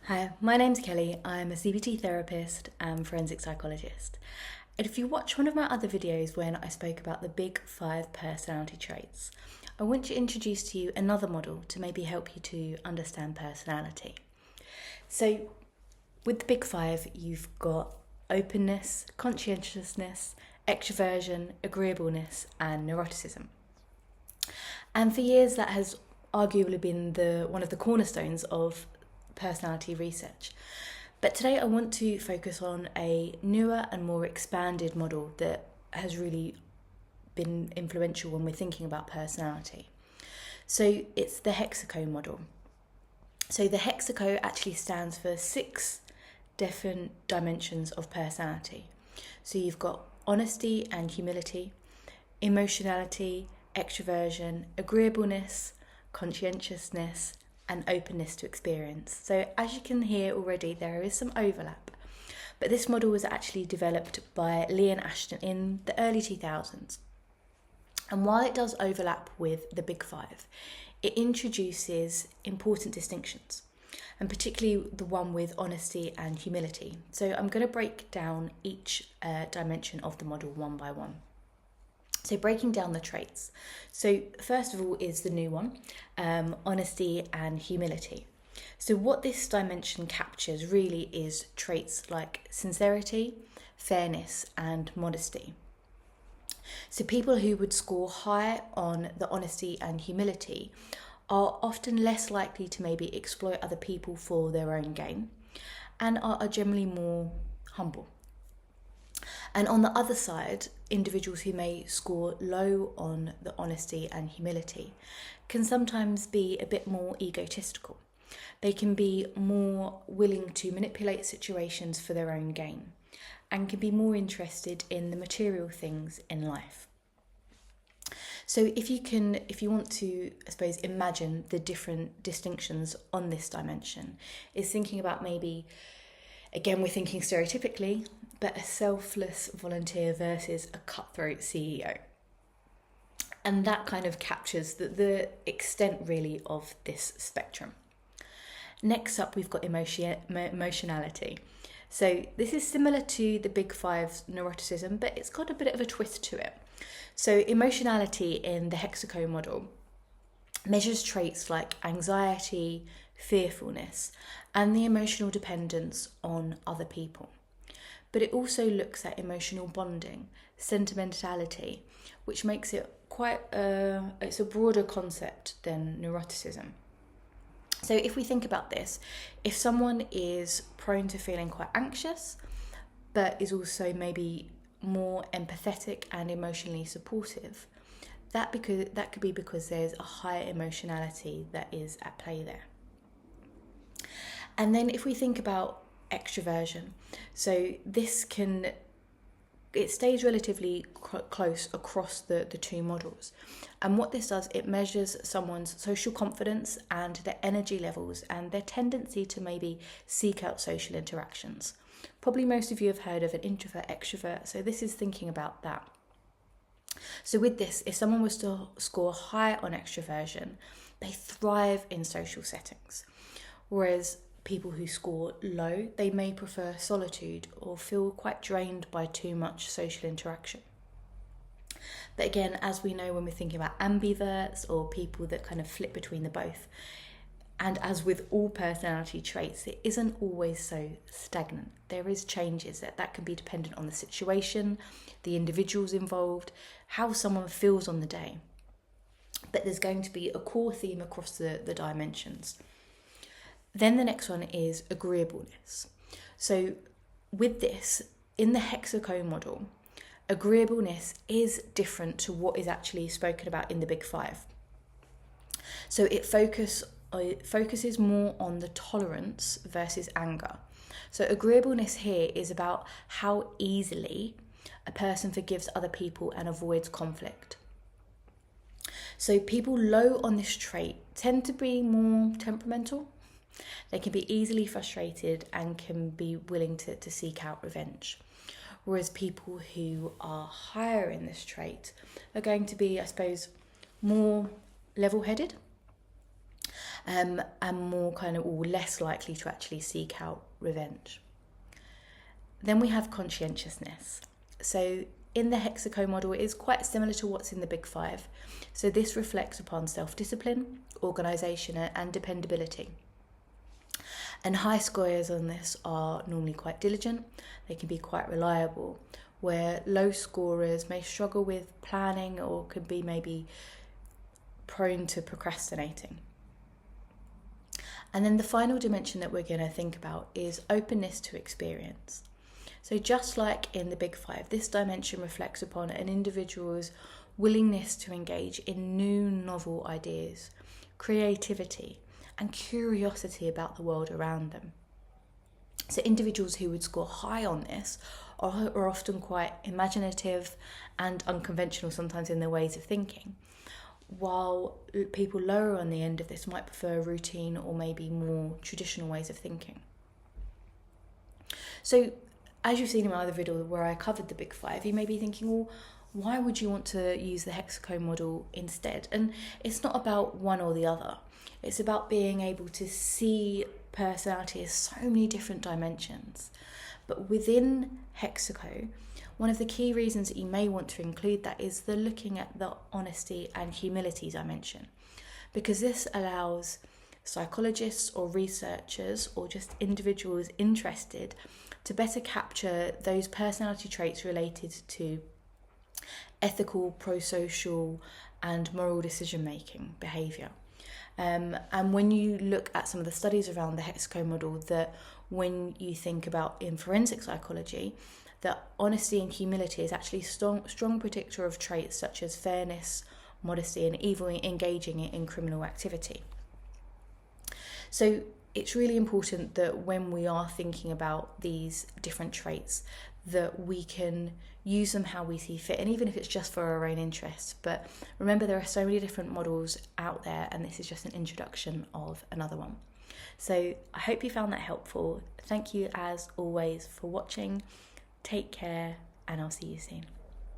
Hi, my name's Kelly. I'm a CBT therapist and forensic psychologist. And if you watch one of my other videos when I spoke about the big 5 personality traits, I want to introduce to you another model to maybe help you to understand personality. So with the big 5, you've got openness, conscientiousness, extraversion, agreeableness, and neuroticism. And for years that has arguably been one of the cornerstones of personality research. But today I want to focus on a newer and more expanded model that has really been influential when we're thinking about personality. So it's the HEXACO model. So the HEXACO actually stands for 6 different dimensions of personality. So you've got honesty and humility, emotionality, extraversion, agreeableness, conscientiousness, and openness to experience. So as you can hear already, there is some overlap. But this model was actually developed by Lee and Ashton in the early 2000s. And while it does overlap with the big 5, it introduces important distinctions, and particularly the one with honesty and humility. So I'm going to break down each dimension of the model one by one. So breaking down the traits. So first of all is the new one, honesty and humility. So what this dimension captures really is traits like sincerity, fairness, and modesty. So people who would score high on the honesty and humility are often less likely to maybe exploit other people for their own gain and are generally more humble. And on the other side, individuals who may score low on the honesty and humility can sometimes be a bit more egotistical. They can be more willing to manipulate situations for their own gain and can be more interested in the material things in life. So if you want to, I suppose, imagine the different distinctions on this dimension, is thinking about maybe, again, we're thinking stereotypically, but a selfless volunteer versus a cutthroat CEO. And that kind of captures the extent really of this spectrum. Next up, we've got emotionality. So this is similar to the big 5's neuroticism, but it's got a bit of a twist to it. So emotionality in the HEXACO model measures traits like anxiety, fearfulness, and the emotional dependence on other people. But it also looks at emotional bonding, sentimentality, which makes it it's a broader concept than neuroticism. So if we think about this, if someone is prone to feeling quite anxious, but is also maybe more empathetic and emotionally supportive, that could be because there's a higher emotionality that is at play there. And then if we think about extraversion, so it stays relatively close across the 2 models. And what this does, it measures someone's social confidence and their energy levels and their tendency to maybe seek out social interactions. Probably most of you have heard of an introvert, extrovert, so this is thinking about that. So with this, if someone was to score high on extraversion, they thrive in social settings. Whereas people who score low, they may prefer solitude or feel quite drained by too much social interaction. But again, as we know when we're thinking about ambiverts or people that kind of flip between the both, and as with all personality traits, it isn't always so stagnant. There is changes that can be dependent on the situation, the individuals involved, how someone feels on the day. But there's going to be a core theme across the dimensions. Then the next one is agreeableness. So with this, in the HEXACO model, agreeableness is different to what is actually spoken about in the big 5. So it focuses more on the tolerance versus anger. So agreeableness here is about how easily a person forgives other people and avoids conflict. So people low on this trait tend to be more temperamental. They can be easily frustrated and can be willing to seek out revenge. Whereas people who are higher in this trait are going to be, I suppose, more level-headed. and more kind of, or less likely to actually seek out revenge. Then we have conscientiousness. So in the HEXACO model, it is quite similar to what's in the Big Five. So this reflects upon self-discipline, organisation, and dependability. And high scorers on this are normally quite diligent. They can be quite reliable, where low scorers may struggle with planning or could be maybe prone to procrastinating. And then the final dimension that we're going to think about is openness to experience. So just like in the Big Five, this dimension reflects upon an individual's willingness to engage in new, novel ideas, creativity, and curiosity about the world around them. So individuals who would score high on this are often quite imaginative and unconventional sometimes in their ways of thinking, while people lower on the end of this might prefer routine or maybe more traditional ways of thinking. So as you've seen in my other video where I covered the Big Five, you may be thinking, well, why would you want to use the HEXACO model instead? And it's not about one or the other. It's about being able to see personality as so many different dimensions. But within HEXACO, one of the key reasons that you may want to include that is the looking at the honesty and humility dimension, because this allows psychologists or researchers or just individuals interested to better capture those personality traits related to ethical, pro-social and moral decision-making behaviour. And when you look at some of the studies around the HEXACO model, that when you think about in forensic psychology, that honesty and humility is actually a strong predictor of traits such as fairness, modesty, and even engaging in criminal activity. So it's really important that when we are thinking about these different traits, that we can use them how we see fit, and even if it's just for our own interests. But remember, there are so many different models out there, and this is just an introduction of another one. So I hope you found that helpful. Thank you as always for watching. Take care, and I'll see you soon.